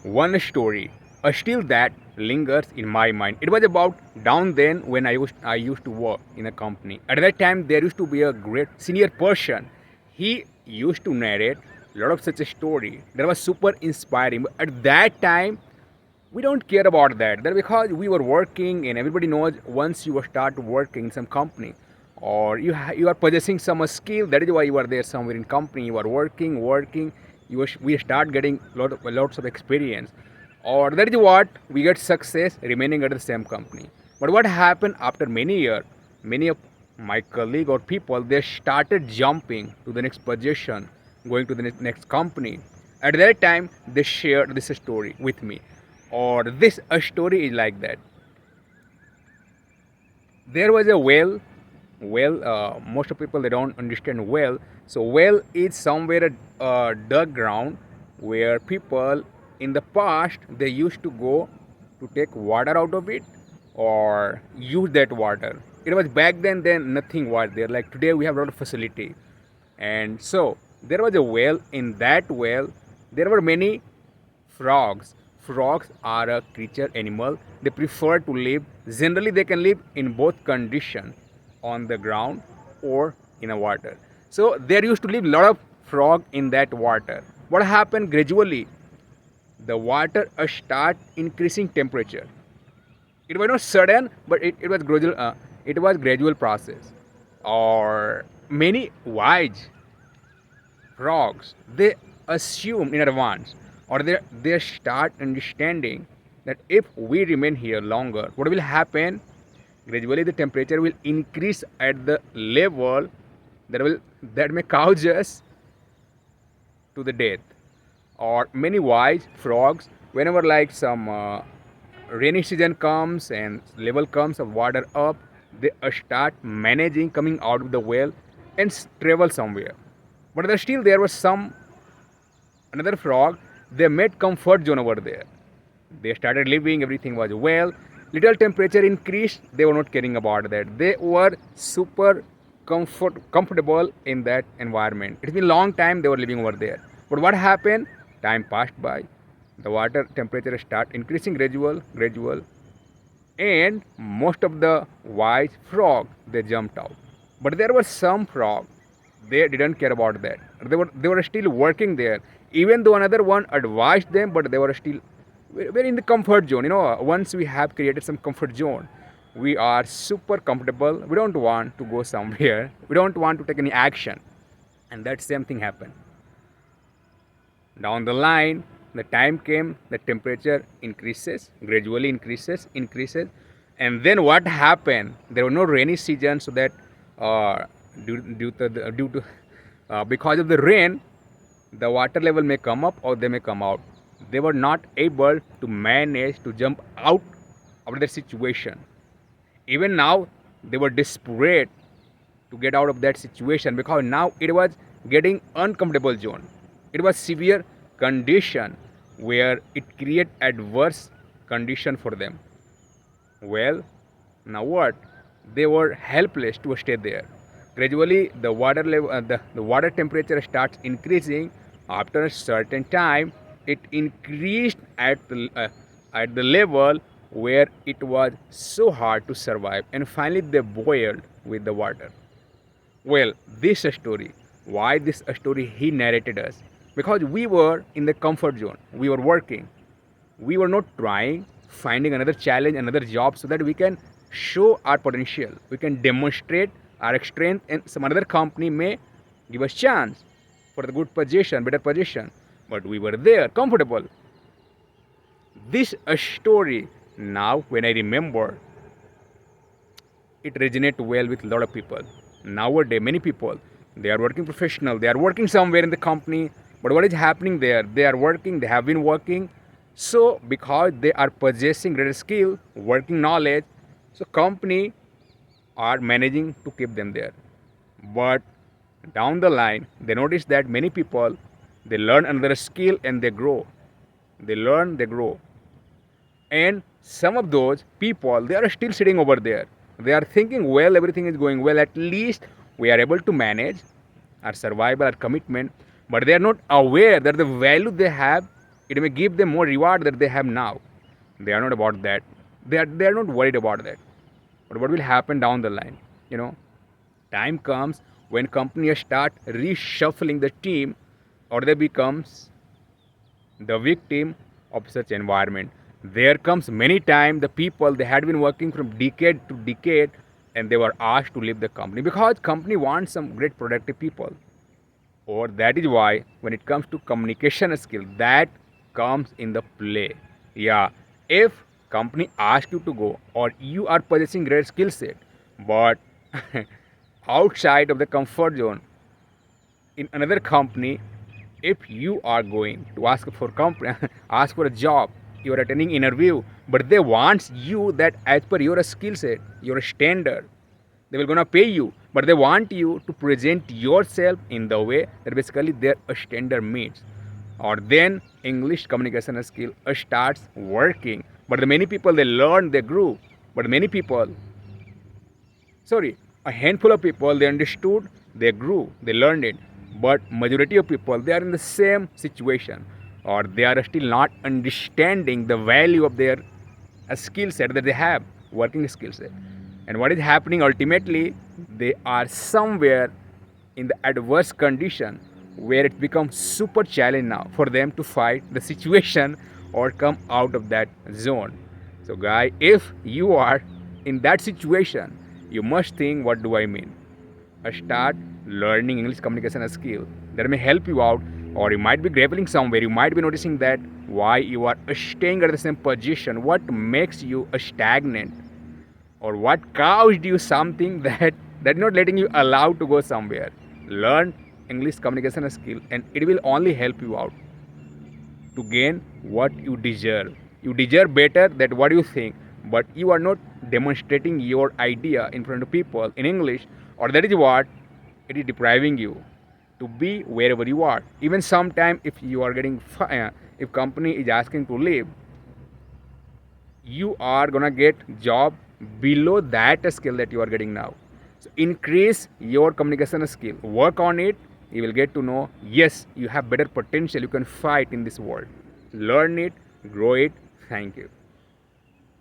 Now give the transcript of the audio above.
one story, still that lingers in my mind. It was about down then when I used to work in a company. At that time, there used to be a great senior person. He used to narrate a lot of such a story that was super inspiring. But at that time, we don't care about that. That because we were working, and everybody knows once you start working in some company, or you are possessing some skill. That is why you are there somewhere in company. You are working. We start getting lots of experience, or that is what we get success remaining at the same company. But what happened after many years? Many of my colleague or people, they started jumping to the next position, going to the next company. At that time, they shared this story with me, or this a story is like that. There was a well, most of people they don't understand well. So well is somewhere a dug ground where people in the past they used to go to take water out of it or use that water. It was back then nothing was there like today. We have a lot of facility, and so there was a well. In that well there were many frogs. Frogs are a creature animal. They prefer to live. Generally, they can live in both conditions, on the ground or in a water. So there used to live a lot of frog in that water. What happened gradually? The water start increasing temperature. It was not sudden, but it was gradual. It was gradual process. Or many wise frogs, they assume in advance, or they start understanding that if we remain here longer, what will happen? Gradually the temperature will increase at the level that may cause us to the death. Or many wise frogs, whenever like some rainy season comes and level comes of water up, they start managing coming out of the well and travel somewhere. But still there was some another frog. They made comfort zone over there. They started living, everything was well. Little temperature increased, they were not caring about that. They were super comfortable in that environment. It's been a long time they were living over there. But what happened? Time passed by. The water temperature start increasing gradual, and most of the wise frog they jumped out. But there were some frog they didn't care about that. They were still working there, even though another one advised them, but they were still very in the comfort zone. Once we have created some comfort zone, we are super comfortable. We don't want to go somewhere. We don't want to take any action, and that same thing happened. Down the line, the time came, the temperature increases, gradually increases, and then what happened? There were no rainy season, so that due to because of the rain, the water level may come up or they may come out. They were not able to manage to jump out of that situation. Even now, they were desperate to get out of that situation because now it was getting uncomfortable zone. It was severe condition where it create adverse condition for them. Well, now what? They were helpless to stay there. Gradually, the water level, the water temperature starts increasing. After a certain time, it increased at the level where it was so hard to survive, and finally they boiled with the water. Well, this story, why this story he narrated us? Because we were in the comfort zone. We were working. We were not trying, finding another challenge, another job so that we can show our potential. We can demonstrate our strength, and some other company may give us chance for the good position, better position. But we were there, comfortable. This story now, when I remember, it resonates well with a lot of people. Nowadays, many people they are working professional. They are working somewhere in the company. But what is happening there? They are working. They have been working. So because they are possessing greater skill, working knowledge, so company are managing to keep them there. But down the line, they notice that many people they learn another skill and they grow. They learn, they grow. And some of those people they are still sitting over there. They are thinking, well, everything is going well. At least we are able to manage our survival, our commitment. But they are not aware that the value they have It may give them more reward that they have now. They are not about that. They are not worried about that. But what will happen down the line? You know, time comes when companies start reshuffling the team, or they becomes the victim of such environment. There comes many times the people they had been working from decade to decade, and they were asked to leave the company because company wants some great productive people. Or that is why when it comes to communication skill, that comes in the play. Yeah, if company ask you to go or you are possessing great skill set, but outside of the comfort zone in another company, if you are going to ask for company ask for a job, you are attending interview, but they want you that as per your skill set, your standard, they will gonna pay you, but they want you to present yourself in the way that basically their standard meets. Or then English communication skill starts working, but the many people they learn, they grew, but many people, sorry, a handful of people they understood, they grew, they learned it, but majority of people they are in the same situation, or they are still not understanding the value of their skill set that they have, working skill set. And what is happening ultimately, they are somewhere in the adverse condition where it becomes super challenge now for them to fight the situation or come out of that zone. So guy, if you are in that situation, you must think, what do I mean? Start learning English communication skill that may help you out. Or you might be grappling somewhere, you might be noticing that why you are staying at the same position, what makes you stagnant, or what caused you something that not letting you allow to go somewhere. Learn English communication skill, and it will only help you out to gain what you deserve. You deserve better than what you think, but you are not demonstrating your idea in front of people in English, or that is what it is depriving you to be wherever you are. Even sometime if you are getting if company is asking to leave, you are gonna get job below that skill that you are getting now. So increase your communication skill, work on it. You will get to know, yes, you have better potential, you can fight in this world. Learn it, grow it. Thank you.